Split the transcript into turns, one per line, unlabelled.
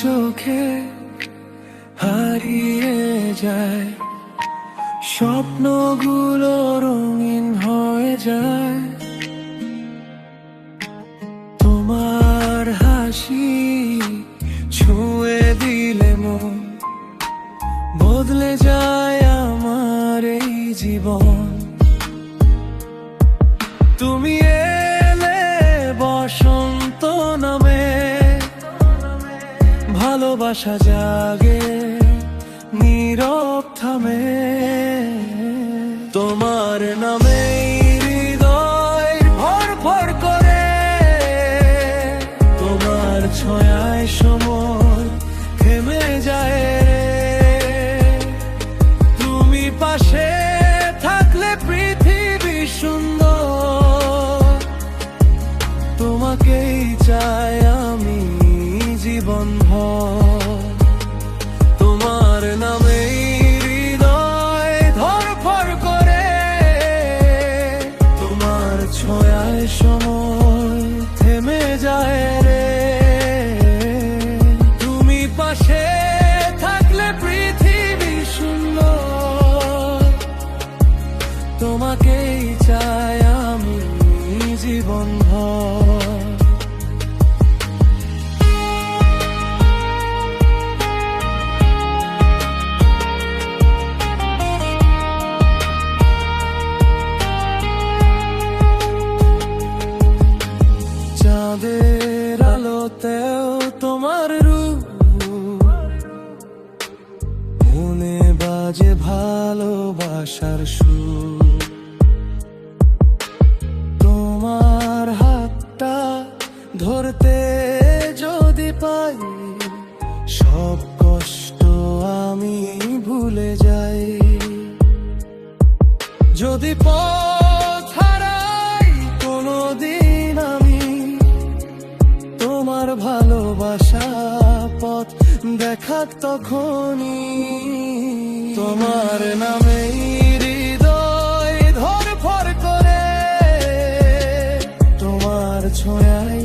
চোখে হারিয়ে যায়, স্বপ্নগুলো রঙিন হয়ে যায়। তোমার হাসি ছুঁয়ে দিলে মন, বদলে যায় আমার এই জীবন। তুমি এলে বসন্ত নামে, ভালোবাসা জাগে নীরব থামে। তোমার নামে হৃদয় ভর ভর করে, তোমার ছোঁয়ায় সময় থেমে যায় রে। তুমি পাশে থাকলে পৃথিবী সুন্দর, তোমাকেই চাই আমি জীবন ভর। তোমার নামে হৃদয় ধড়ফড় করে, তোমার ছোঁয়ায় সময় থেমে যায় রে। তুমি পাশে থাকলে পৃথিবী সুন্দর, তোমাকেই চাই আমি জীবন ভর। চাঁদের আলোতেও তোমার রূপ, মনে বাজে ভালোবাসার সুর। তোমার হাতটা ধরতে যদি পাই, সব কষ্ট আমি ভুলে যাই। যদি পথ হারাই কোনোদিন আমি, তোমার ভালোবাসা পথ দেখাক তখনই। তোমার নামে হৃদয় ধড়ফড় করে, তোমার ছোঁয়ায়